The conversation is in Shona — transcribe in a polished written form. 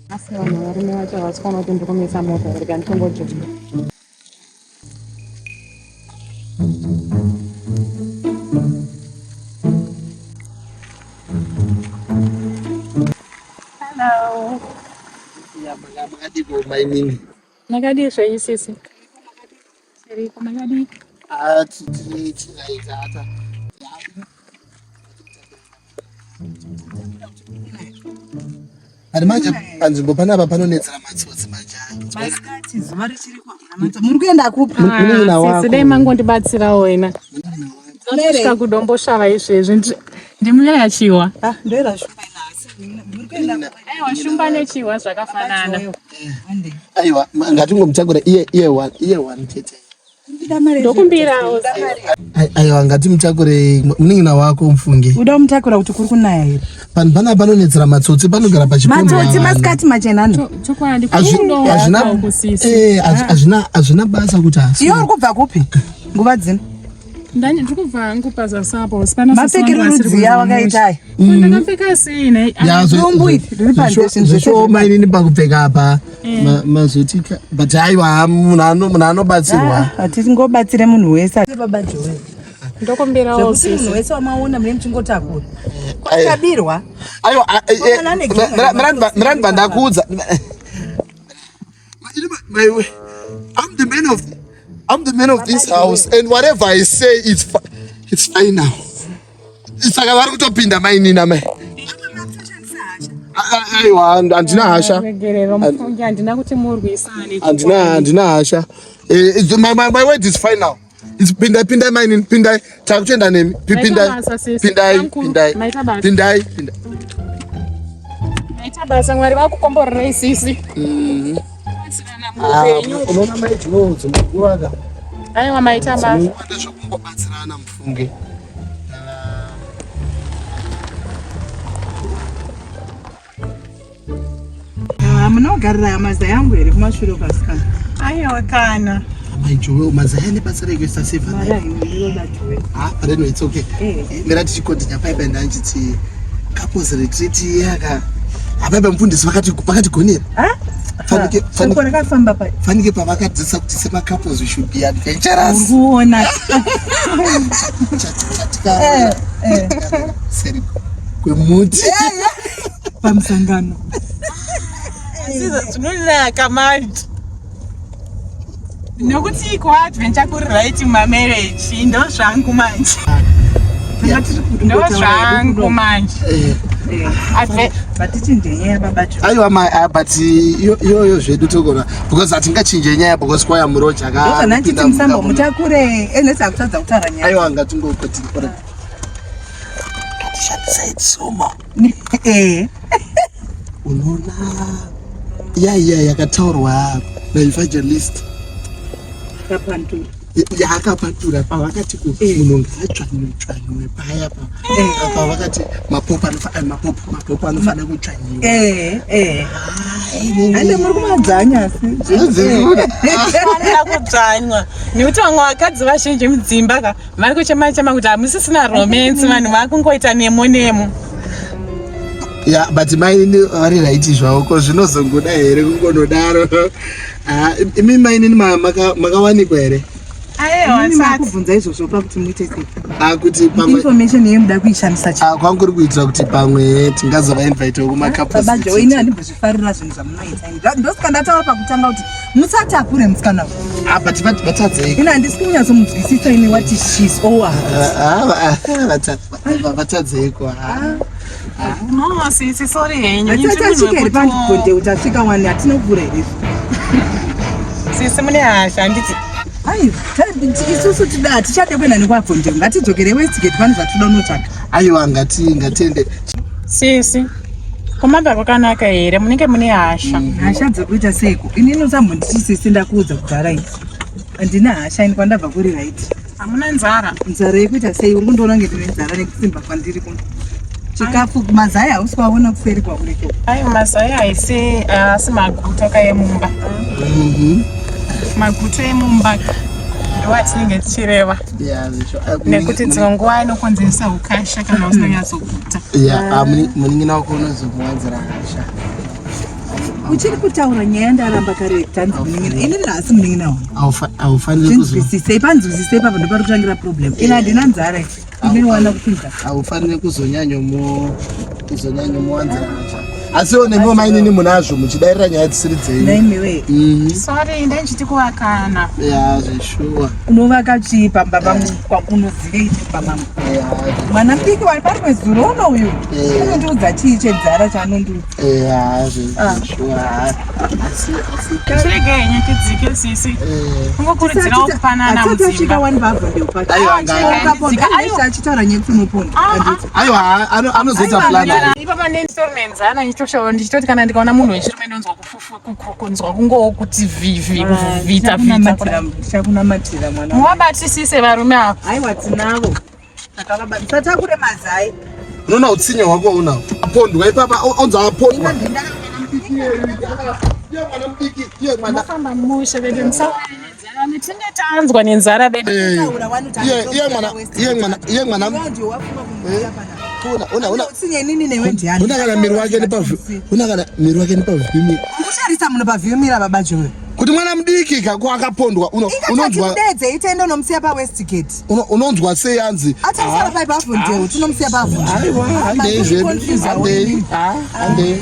Asi vanhu varume vacho havasikaona kuti ndikomesa mota rega nditombojoja. Hello. Makadiko mainini. Makadi zvaisisi. Seriko makadi. Tinaita hata. Ari manje panzvimbo panapa panonetsera matsotsi manje. Masikati zuva richiri kwa. Muri kuenda kupi? Munina wako. Sisi dai mangondibatsirawo wena. Ndosvika kudomboshava izvezvi ndimunyaya chiwa. Ndoera shumba ina asi. Muri kuenda Aiwa shumba nechiwa zvakafanana. Aiwa ngatingomutakura iye one tete. Ndokumbirao. Aiwa ngatimutakure munina wako Mfunge. Uda mutakura kuti kuri kunaya here. Panhu pana panonetsera matsotsi panogara pachipomba. Matsotsi masikati machenano. Chokwadi hazvina basa kuti asi. Iyo uri kubva kupi? Nguva dzino. Ndani ndikubva ngupa zasapo sipana mapfekero rudziya wakaita ndakapfeka sei zvesho mainini pakupfeka apa mazotika but aiwa munhu anobatsirwa hatingobatsire munhu wese baba Joel ndokumbirao sisi munhu wese wamaona mune mchingotakura kwakabirwa aiwa mirandi ndakuudza I'm the man of this house, and whatever I say, it's fine now. It's like I'm going to pinda my nina me. Andina hasha. Andina hasha. My word is fine now. It's pinda my nina pinda. Takuchenda name pinda. Maita basa ngwari vakukomborera isisi. Unoona maitinozo mukuwaka. Aiwa maita basa. Unoita zvokungobatsirana Mfunge. Munogarira mazai yangu here kumashure kwasikana. Aiwa kana. Maijowe mazai ane basa rekuisa sefa. But it's okay. Mira tichikontinya paipa ndanjiti couples retreat yaka. Apaipa mufundisi vakati gonera. Fanike pavakadzisa kuti sema couples we should be adventurous. Uona. Seri kwemuti. Pamsangano. Tinonaka manje. Nokuti kwa-adventure kuri right ma-marriage ndo zvangu manje. Ndo zvangu manje. Aiwa but iyoyo zvedu togona because hatingachinje nyaya because kwaya muroja kanachiti musambo mutakure enesi akutadza kutaura nyaya. Aiwa ngatingokotikora ngatishandisa itsoma. Unoona yaya yakataurwa naevangelist yakapatura pavakati munhu ngaatsvanywe paya pavakati mapopo anofana kutsvanyiwa. Ande muri kumadzanya anoda kudzvanywa nekuti vamwe vakadzi vazhinji mudzimba vari kuchema-chema kuti hamusisina romance vanhu vakungoita nemo. Yeah, but maini vari raiti zvavo ko zvinozongoda here kungonodaro. Imi maini makawanikwa here? Makubvunza izvozvo pakuti muite sei? Kuti pamwe information yemuda kuishandisa chii? Kwangu kuitira kuti pamwe tingazova invitewo kumacouples. Baba Joe ini handimbozvifarira zvinhu zvamunoita. Ndosika ndataura pakutanga kuti musatakure musikana. But vatadzei. Ina handisi kunyatsomuzwisisa ini what she's over. Vatadzei ko. No, sisi sorry henyu. Atachika iri pandigonde kuti asvika wani hatinokura here. Sisi mune hasha handiti. Ai, isusu tida hatichade kuenda nekwagonde. Ngatidzokere Westgate pane zvatoda kunotsvaka. Aiwa ngatiende. Sisi. Komamba kwakanaka here munenge mune hasha. Hasha dzekuita seiko? Ini nosambonditi sisi ndakuudza kugara idzi. Handina hasha ini kwandabva kuri right. Hamuna nzara. Nzara yekuita sei? Uri kundoona ndine nzara nekusimba kwandiri kuno. Chikafu mazai hausi waona kuseri kwakuriko. Aiwa mazai haisi maguta kaemumba. Maguta emumba. ndowatinenge tichireva nekuti dzimwe nguva inokonzeresa ukasha kana usinanyatsoguta. Munin'ina wako unozomuwanzira hasha. Uchiri kutaura nyaya ndaramba kare tanzi munin'ina. Ini nhasi munin'ina wangu. Haufaniri Zvinzwisisei panzwisisei papo ndipo panotangira problem. Ini handina nzara iyi. Ndinowana kupinza. Haufaniri kuzonyanyomuwanzira hasha. Asiwo nemwe mainini munazvo muchidairira nyaya dzisiri dzenyu. Naimiwe. Sorry, ndaichiti kuvakana. Zveshuwa. Unovaka chii pamba kwamunozive iti pamama. Mwana mudiki wari pari kwezuro uno uyu. Unondiudza chii chenzara chaanondiudza. Zveshuwa. Chirege henyu tidzike sisi. Kungokurudzirawo kupanana mudzimba. Atasvika wani bhabva ndeupacho. Achitaura nyaya kunoponda. Aiwa, anozoita plan. Ipapa nditori nenzana ndichitoti kana ndikaona munhu wechirume ndonzwa kunzwa kungowo kuti vhivi kuvhita chakunamatira mwana. Muvabatisise varume ava. Aiwa tinavo. Tatakure mazai. Unoona utsinye hwako unawo. Apondwa ipapa onza apondwa. Mafamba mushe bedu musaurenzana tinge tanzwa nenzara bedu. Iye mwana. Una utsinye nini newe ndiani. Unakana miri wake nepavhimi. Kusharisa munhu pavhimira baba Joe. Kuti mwana mudiki kako akapondwa unonzwa ndedze ite ndonomsiya pa Westgate. Unonzwa sei yanzi atasara pa Bavondeu tinomusiya pa Bavondeu. Aiwa ande.